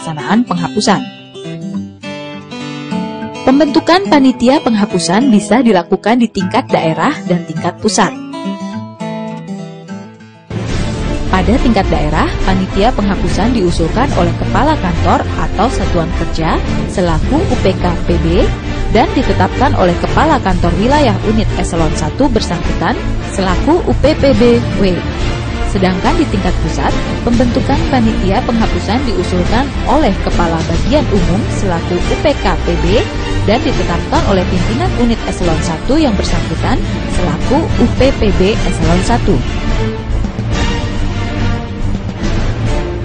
pelaksanaan penghapusan. Pembentukan panitia penghapusan bisa dilakukan di tingkat daerah dan tingkat pusat. Pada tingkat daerah, panitia penghapusan diusulkan oleh kepala kantor atau satuan kerja selaku UPK PB dan ditetapkan oleh kepala kantor wilayah unit eselon 1 bersangkutan selaku UPPB-W. Sedangkan di tingkat pusat, pembentukan panitia penghapusan diusulkan oleh kepala bagian umum selaku UPK PB dan ditetapkan oleh pimpinan unit eselon 1 yang bersangkutan selaku UPPB eselon 1.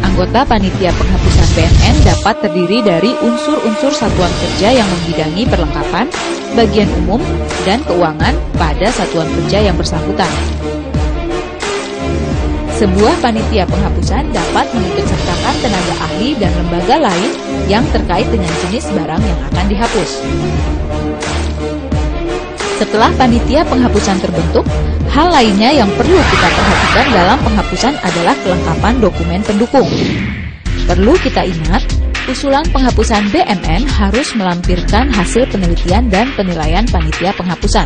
Anggota panitia penghapusan BMN dapat terdiri dari unsur-unsur satuan kerja yang membidangi perlengkapan, bagian umum, dan keuangan pada satuan kerja yang bersangkutan. Sebuah panitia penghapusan dapat mengikutsertakan tenaga ahli dan lembaga lain yang terkait dengan jenis barang yang akan dihapus. Setelah panitia penghapusan terbentuk, hal lainnya yang perlu kita perhatikan dalam penghapusan adalah kelengkapan dokumen pendukung. Perlu kita ingat, usulan penghapusan BMN harus melampirkan hasil penelitian dan penilaian panitia penghapusan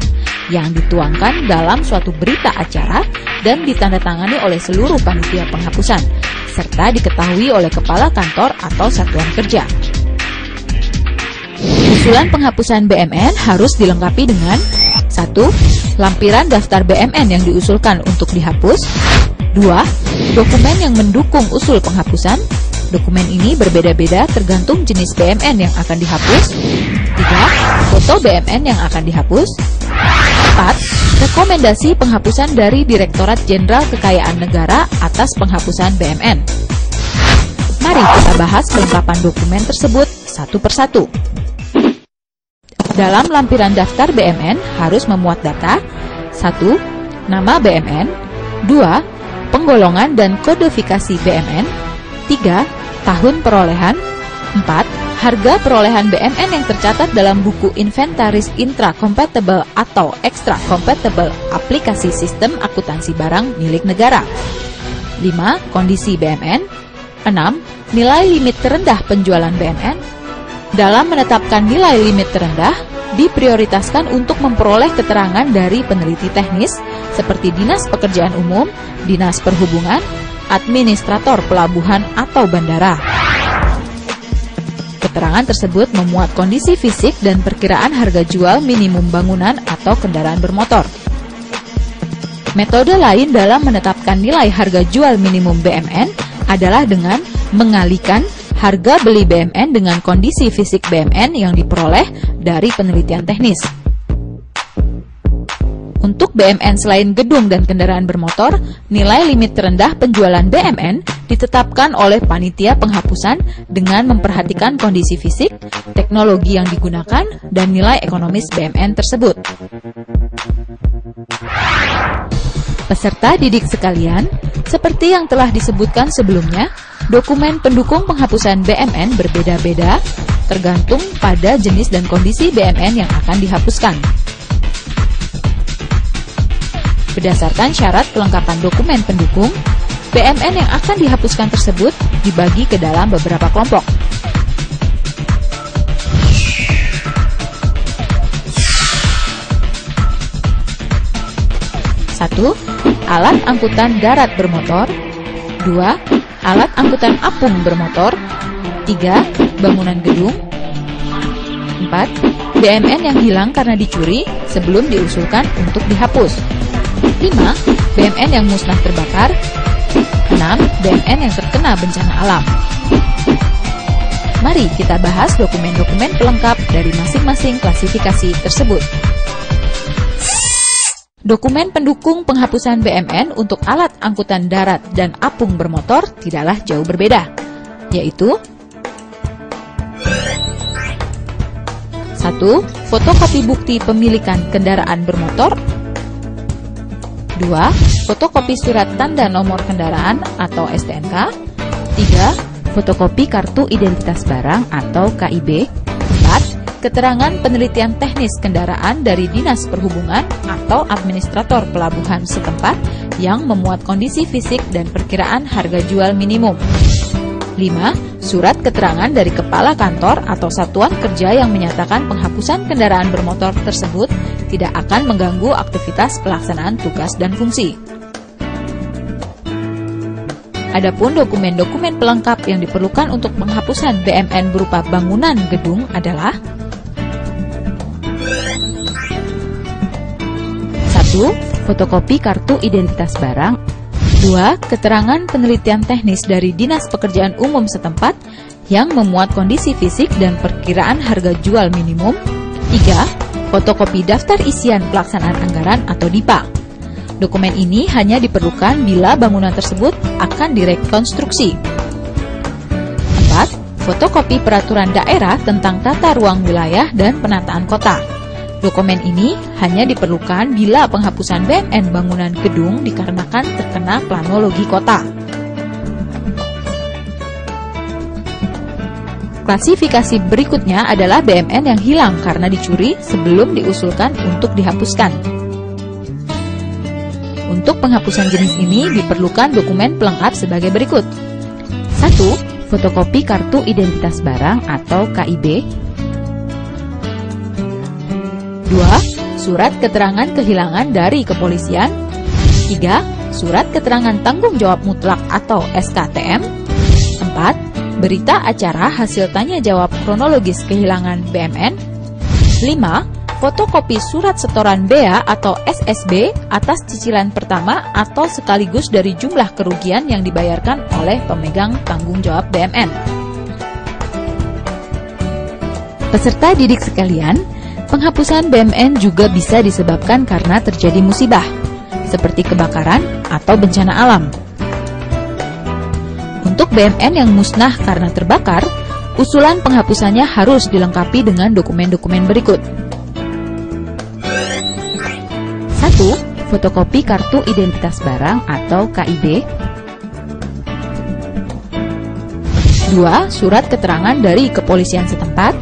yang dituangkan dalam suatu berita acara dan ditandatangani oleh seluruh panitia penghapusan, serta diketahui oleh kepala kantor atau satuan kerja. Usulan penghapusan BMN harus dilengkapi dengan 1. Lampiran daftar BMN yang diusulkan untuk dihapus. 2. Dokumen yang mendukung usul penghapusan. Dokumen ini berbeda-beda tergantung jenis BMN yang akan dihapus. 3. Foto BMN yang akan dihapus. 4. Rekomendasi penghapusan dari Direktorat Jenderal Kekayaan Negara atas penghapusan BMN. Mari kita bahas kelengkapan dokumen tersebut satu persatu. Dalam lampiran daftar BMN harus memuat data 1. Nama BMN 2. Penggolongan dan kodifikasi BMN 3. Tahun perolehan 4. Harga perolehan BMN yang tercatat dalam buku inventaris intra-compatible atau extra-compatible aplikasi sistem akuntansi barang milik negara 5. Kondisi BMN 6. Nilai limit terendah penjualan BMN. Dalam menetapkan nilai limit terendah, diprioritaskan untuk memperoleh keterangan dari peneliti teknis seperti Dinas Pekerjaan Umum, Dinas Perhubungan, Administrator Pelabuhan atau Bandara. Keterangan tersebut memuat kondisi fisik dan perkiraan harga jual minimum bangunan atau kendaraan bermotor. Metode lain dalam menetapkan nilai harga jual minimum BMN adalah dengan mengalihkan harga beli BMN dengan kondisi fisik BMN yang diperoleh dari penelitian teknis. Untuk BMN selain gedung dan kendaraan bermotor, nilai limit terendah penjualan BMN ditetapkan oleh panitia penghapusan dengan memperhatikan kondisi fisik, teknologi yang digunakan, dan nilai ekonomis BMN tersebut. Peserta didik sekalian, seperti yang telah disebutkan sebelumnya, dokumen pendukung penghapusan BMN berbeda-beda tergantung pada jenis dan kondisi BMN yang akan dihapuskan. Berdasarkan syarat kelengkapan dokumen pendukung, BMN yang akan dihapuskan tersebut dibagi ke dalam beberapa kelompok. 1. Alat angkutan darat bermotor. 2. Alat angkutan apung bermotor. 3. Bangunan gedung. 4. BMN yang hilang karena dicuri sebelum diusulkan untuk dihapus. 5. BMN yang musnah terbakar. 6. BMN yang terkena bencana alam. Mari kita bahas dokumen-dokumen pelengkap dari masing-masing klasifikasi tersebut. Dokumen pendukung penghapusan BMN untuk alat angkutan darat dan apung bermotor tidaklah jauh berbeda, yaitu 1. Fotokopi bukti pemilikan kendaraan bermotor. 2. Fotokopi surat tanda nomor kendaraan atau STNK. 3. Fotokopi kartu identitas barang atau KIB. 4. Keterangan penelitian teknis kendaraan dari Dinas Perhubungan atau Administrator Pelabuhan setempat yang memuat kondisi fisik dan perkiraan harga jual minimum. 5. Surat keterangan dari kepala kantor atau satuan kerja yang menyatakan penghapusan kendaraan bermotor tersebut tidak akan mengganggu aktivitas pelaksanaan tugas dan fungsi. Adapun dokumen-dokumen pelengkap yang diperlukan untuk penghapusan BMN berupa bangunan gedung adalah 1. Fotokopi kartu identitas barang. 2. Keterangan penelitian teknis dari Dinas Pekerjaan Umum setempat yang memuat kondisi fisik dan perkiraan harga jual minimum. 3. Fotokopi daftar isian pelaksanaan anggaran atau DIPA. Dokumen ini hanya diperlukan bila bangunan tersebut akan direkonstruksi. 4. Fotokopi peraturan daerah tentang tata ruang wilayah dan penataan kota. Dokumen ini hanya diperlukan bila penghapusan BMN bangunan gedung dikarenakan terkena planologi kota. Klasifikasi berikutnya adalah BMN yang hilang karena dicuri sebelum diusulkan untuk dihapuskan. Untuk penghapusan jenis ini diperlukan dokumen pelengkap sebagai berikut. 1. Fotokopi kartu identitas barang atau KIB. 2. Surat keterangan kehilangan dari kepolisian. 3. Surat keterangan tanggung jawab mutlak atau SKTM. 4. Berita acara hasil tanya jawab kronologis kehilangan BMN. 5. Fotokopi surat setoran bea atau SSB atas cicilan pertama atau sekaligus dari jumlah kerugian yang dibayarkan oleh pemegang tanggung jawab BMN. Peserta didik sekalian, penghapusan BMN juga bisa disebabkan karena terjadi musibah, seperti kebakaran atau bencana alam. Untuk BMN yang musnah karena terbakar, usulan penghapusannya harus dilengkapi dengan dokumen-dokumen berikut. 1. Fotokopi kartu identitas barang atau KIB. 2. Surat keterangan dari kepolisian setempat.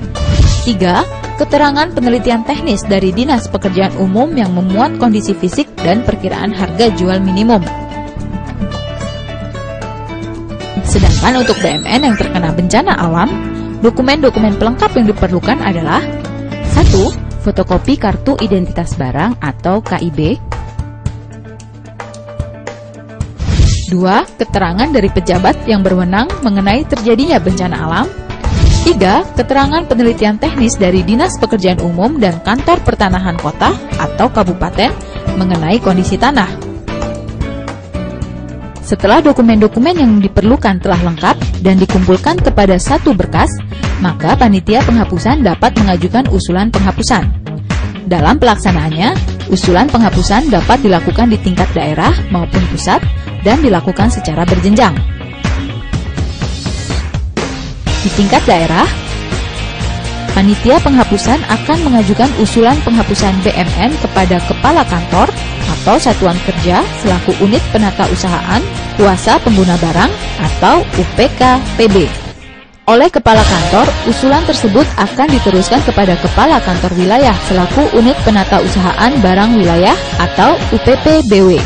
3. Keterangan penelitian teknis dari Dinas Pekerjaan Umum yang memuat kondisi fisik dan perkiraan harga jual minimum. Sedangkan untuk BMN yang terkena bencana alam, dokumen-dokumen pelengkap yang diperlukan adalah 1. Fotokopi kartu identitas barang atau KIB. 2. Keterangan dari pejabat yang berwenang mengenai terjadinya bencana alam. 3. Keterangan penelitian teknis dari Dinas Pekerjaan Umum dan Kantor Pertanahan Kota atau Kabupaten mengenai kondisi tanah. Setelah dokumen-dokumen yang diperlukan telah lengkap dan dikumpulkan kepada satu berkas, maka panitia penghapusan dapat mengajukan usulan penghapusan. Dalam pelaksanaannya, usulan penghapusan dapat dilakukan di tingkat daerah maupun pusat dan dilakukan secara berjenjang. Di tingkat daerah, panitia penghapusan akan mengajukan usulan penghapusan BMN kepada kepala kantor atau satuan kerja selaku unit penata usahaan, kuasa pengguna barang atau UPK-PB. Oleh kepala kantor, usulan tersebut akan diteruskan kepada kepala kantor wilayah selaku unit penata usahaan barang wilayah atau UPP-BW.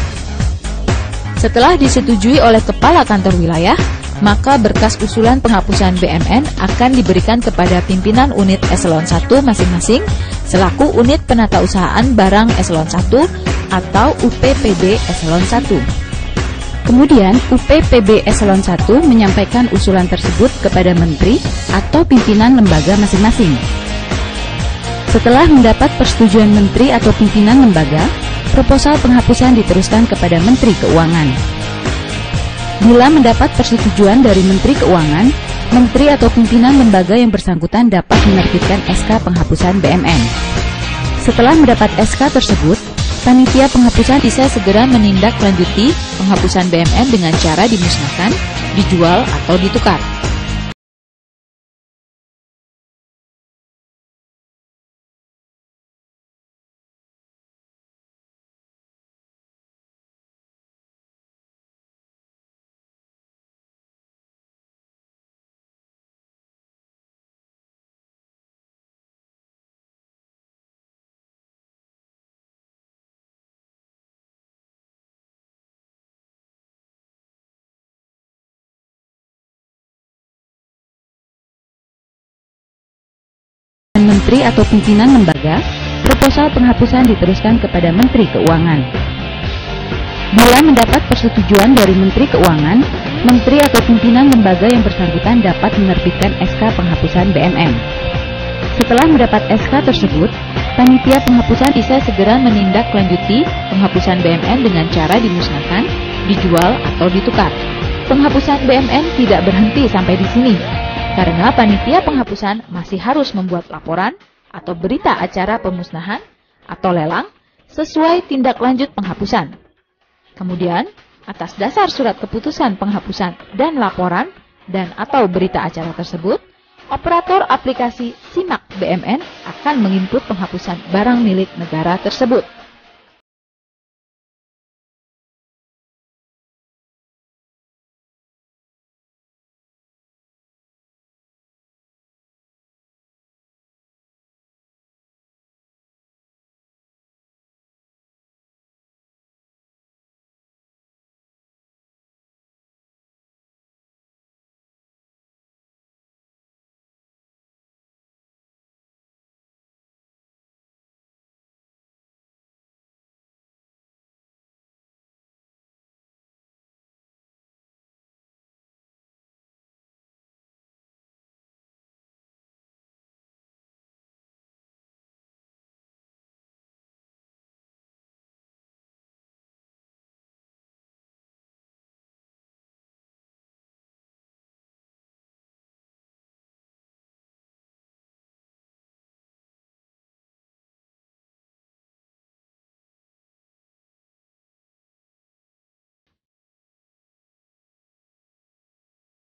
Setelah disetujui oleh kepala kantor wilayah, maka berkas usulan penghapusan BMN akan diberikan kepada pimpinan unit eselon 1 masing-masing selaku unit penata usahaan barang eselon 1 atau UPPB eselon 1. Kemudian UPPB eselon 1 menyampaikan usulan tersebut kepada menteri atau pimpinan lembaga masing-masing. Setelah mendapat persetujuan menteri atau pimpinan lembaga, proposal penghapusan diteruskan kepada Menteri Keuangan. Bila mendapat persetujuan dari Menteri Keuangan, Menteri atau pimpinan lembaga yang bersangkutan dapat menerbitkan SK penghapusan BMN. Setelah mendapat SK tersebut, panitia penghapusan bisa segera menindaklanjuti penghapusan BMN dengan cara dimusnahkan, dijual, atau ditukar. Menteri atau pimpinan lembaga, proposal penghapusan diteruskan kepada Menteri Keuangan. Bila mendapat persetujuan dari Menteri Keuangan, Menteri atau pimpinan lembaga yang bersangkutan dapat menerbitkan SK penghapusan BMN. Setelah mendapat SK tersebut, panitia penghapusan bisa segera menindaklanjuti penghapusan BMN dengan cara dimusnahkan, dijual, atau ditukar. Penghapusan BMN tidak berhenti sampai di sini, karena panitia penghapusan masih harus membuat laporan atau berita acara pemusnahan atau lelang sesuai tindak lanjut penghapusan. Kemudian, atas dasar surat keputusan penghapusan dan laporan dan atau berita acara tersebut, operator aplikasi SIMAK BMN akan menginput penghapusan barang milik negara tersebut.